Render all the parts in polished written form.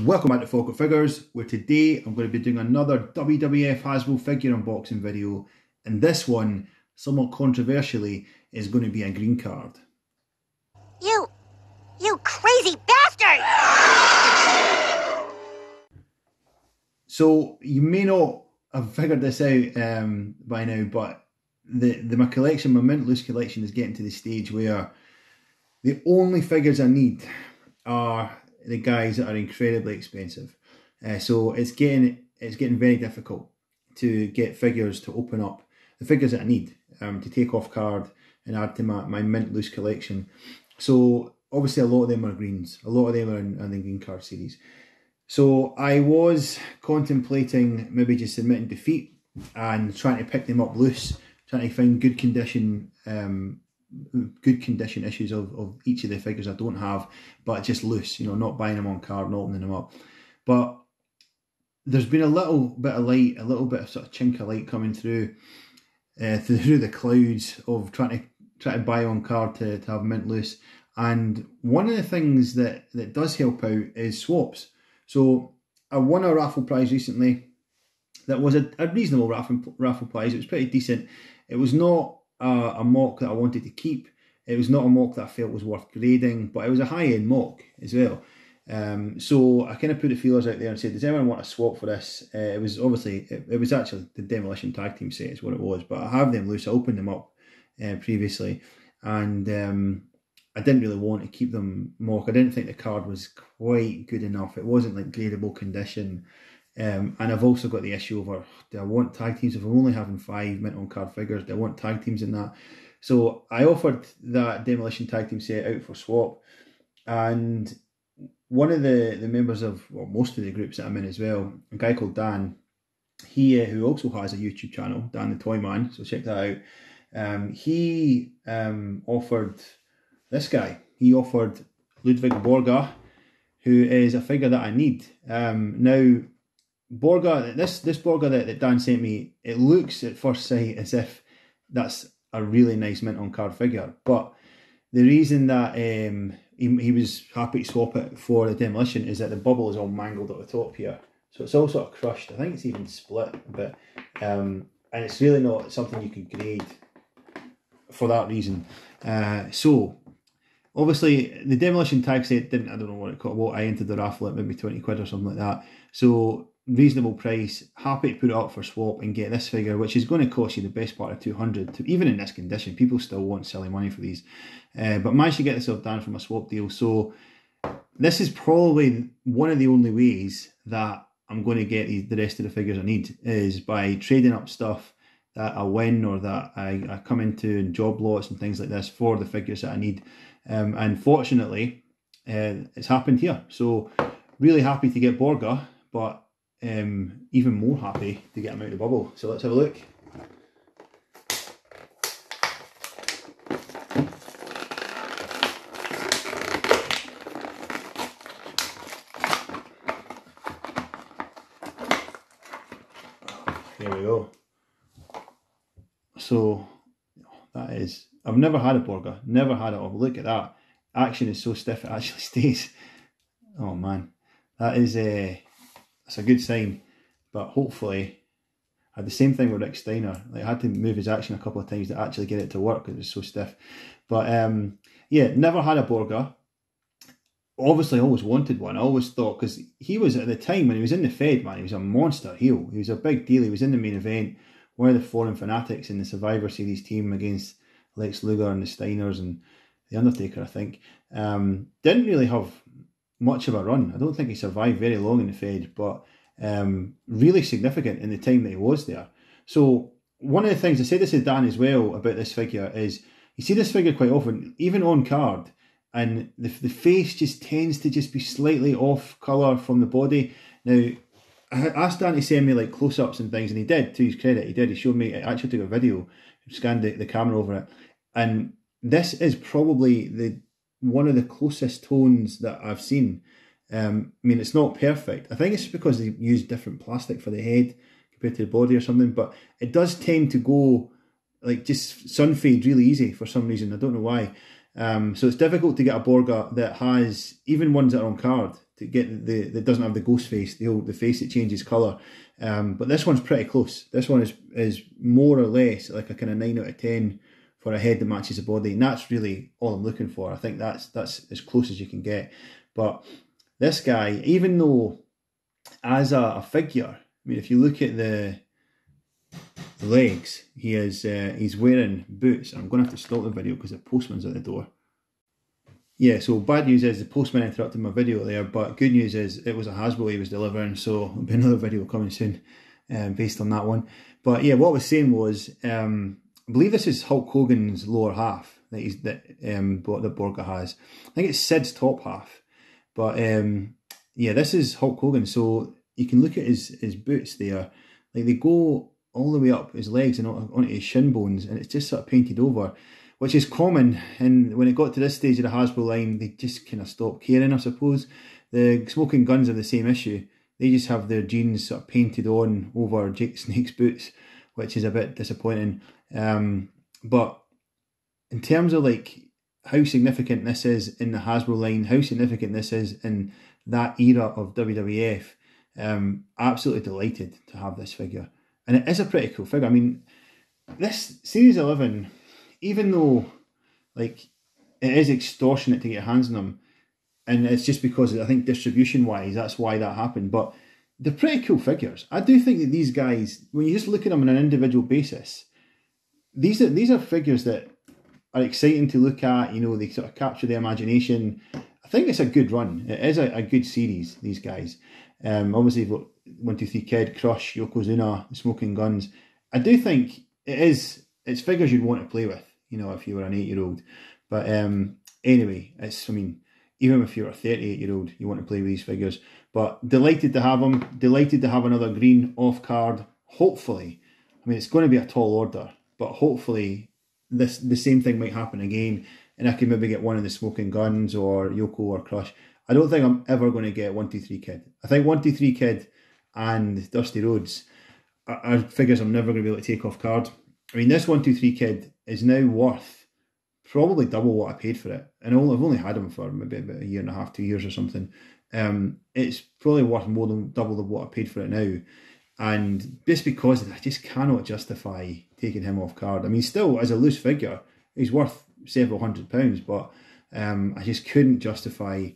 Welcome back to Focus Figures, where today I'm going to be doing another WWF Hasbro figure unboxing video, and this one, somewhat controversially, is going to be a green card. You crazy bastard! So you may not have figured this out by now, but my collection, my mint loose collection, is getting to the stage where the only figures I need are the guys that are incredibly expensive. So it's getting very difficult to get figures to open up the figures that I need to take off card and add to my mint loose collection. So obviously a lot of them are greens, a lot of them are in the green card series. So I was contemplating maybe just admitting defeat and trying to pick them up loose, trying to find good condition issues of each of the figures I don't have, but just loose, you know, not buying them on card, not opening them up. But there's been a little bit of light, a little bit of sort of chink of light coming through the clouds of trying to buy on card to have mint loose. And one of the things that does help out is swaps. So I won a raffle prize recently that was a reasonable raffle prize. It was pretty decent. It was not a mock that I wanted to keep. It was not a mock that I felt was worth grading, but it was a high-end mock as well. So I kind of put the feelers out there and said, does anyone want a swap for this? It was obviously, it was actually the Demolition Tag Team set is what it was, but I have them loose. I opened them up previously, and I didn't really want to keep them mock. I didn't think the card was quite good enough. It wasn't like gradable condition. And I've also got the issue over, do I want tag teams? If I'm only having 5 mint on card figures, do I want tag teams in that? So I offered that Demolition Tag Team set out for swap, and one of the members of, well, most of the groups that I'm in as well, a guy called Dan, he who also has a YouTube channel, Dan the Toy Man, so check that out. He offered this guy. He offered Ludwig Borga, who is a figure that I need. Now, Borga, this Borga that Dan sent me, it looks at first sight as if that's a really nice mint on card figure, but the reason that he was happy to swap it for the Demolition is that the bubble is all mangled at the top here, so it's all sort of crushed. I think it's even split a bit, and it's really not something you could grade for that reason. So obviously the Demolition tag set didn't, I don't know what it called, what I entered the raffle at maybe 20 quid or something like that. So reasonable price, happy to put it up for swap and get this figure, which is going to cost you the best part of 200 to, even in this condition. People still want silly money for these, but managed to get this done from a swap deal. So this is probably one of the only ways that I'm going to get the rest of the figures I need, is by trading up stuff that I win or that I come into in job lots and things like this for the figures that I need. And fortunately, it's happened here. So really happy to get Borga, but even more happy to get him out of the bubble. So let's have a look. Here we go. So that is, I've never had a Borga, never had it. Oh, look at that. Action is so stiff it actually stays. Oh man, that is that's a good sign. But hopefully, I had the same thing with Rick Steiner. Like, I had to move his action a couple of times to actually get it to work because it was so stiff. But yeah, never had a Borga. Obviously, I always wanted one. I always thought, because he was, at the time when he was in the Fed, man, he was a monster heel. He was a big deal. He was in the main event, one of the foreign fanatics in the Survivor Series team against Lex Luger and the Steiners and the Undertaker, I think. Didn't really have much of a run. I don't think he survived very long in the Fed, but really significant in the time that he was there. So one of the things, I say this to Dan as well about this figure, is you see this figure quite often, even on card, and the face just tends to just be slightly off colour from the body. Now, I asked Dan to send me like close-ups and things, and he did, to his credit, he did. He showed me, I actually took a video, scanned the camera over it, and this is probably one of the closest tones that I've seen. I mean, it's not perfect. I think it's because they use different plastic for the head compared to the body or something, but it does tend to go like just sun fade really easy for some reason. I don't know why. So it's difficult to get a Borga that has, even ones that are on card, to get that doesn't have the ghost face, the face that changes colour. But this one's pretty close. This one is more or less like a kind of 9 out of 10 for a head that matches the body, and that's really all I'm looking for. I think that's as close as you can get. But this guy, even though as a figure, I mean, if you look at the legs, he's wearing boots. I'm going to have to stop the video because the postman's at the door. Yeah, so bad news is the postman interrupted my video there, but good news is it was a Hasbro he was delivering, so there'll be another video coming soon based on that one. But yeah, what I was saying was, I believe this is Hulk Hogan's lower half that Borga has. I think it's Sid's top half. But yeah, this is Hulk Hogan, so you can look at his boots there. Like, they go all the way up his legs and onto his shin bones, and it's just sort of painted over, which is common. And when it got to this stage of the Hasbro line, they just kind of stopped caring, I suppose. The Smoking Guns are the same issue. They just have their jeans sort of painted on over Jake Snake's boots, which is a bit disappointing. But in terms of like how significant this is in the Hasbro line, how significant this is in that era of WWF, absolutely delighted to have this figure. And it is a pretty cool figure. I mean, this Series 11, even though like it is extortionate to get your hands on them, and it's just because I think distribution-wise, that's why that happened, but they're pretty cool figures. I do think that these guys, when you just look at them on an individual basis, these are figures that are exciting to look at. You know, they sort of capture the imagination. I think it's a good run. It is a good series, these guys. Obviously, you've got 1, 2, 3 Kid, Crush, Yokozuna, the Smoking Guns. I do think it's figures you'd want to play with, you know, if you were an 8-year-old. But anyway, I mean, even if you're a 38-year-old, you want to play with these figures. But delighted to have them. Delighted to have another green off card. Hopefully, I mean, it's going to be a tall order, but hopefully the same thing might happen again, and I can maybe get one of the Smoking Guns or Yoko or Crush. I don't think I'm ever going to get 1, 2, 3 Kid. I think 1, 2, 3 Kid and Dusty Rhodes are figures I'm never going to be able to take off card. I mean, this 1, 2, 3 Kid is now worth probably double what I paid for it, and I've only had him for maybe about 1.5 years, 2 years or something. It's probably worth more than double what I paid for it now, and just because I just cannot justify taking him off card. I mean, still as a loose figure, he's worth several £100s, but I just couldn't justify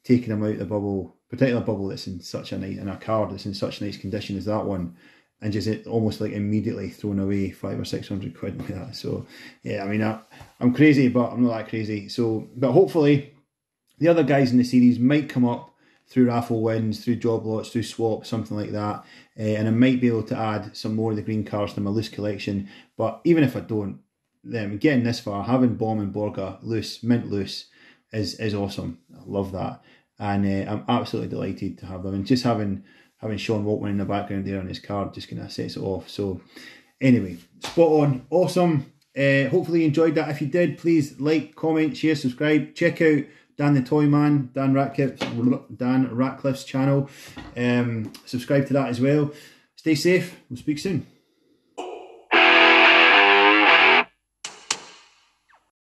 taking him out of the bubble, particularly a bubble that's in such a nice, and a card that's in such nice condition as that one, and just almost like immediately throwing away 500 or 600 quid like that. So yeah, I mean, I'm crazy, but I'm not that crazy. So, but hopefully the other guys in the series might come up through raffle wins, through job lots, through swaps, something like that, and I might be able to add some more of the green cards to my loose collection. But even if I don't, then getting this far, having Bomb and Borga loose, mint loose, is awesome. I love that, and I'm absolutely delighted to have them. And just having Sean Waltman in the background there on his card just kind of sets it off. So anyway, spot on, awesome. Hopefully you enjoyed that. If you did, please like, comment, share, subscribe. Check out Dan the Toy Man, Dan Ratcliffe's channel. Subscribe to that as well. Stay safe. We'll speak soon.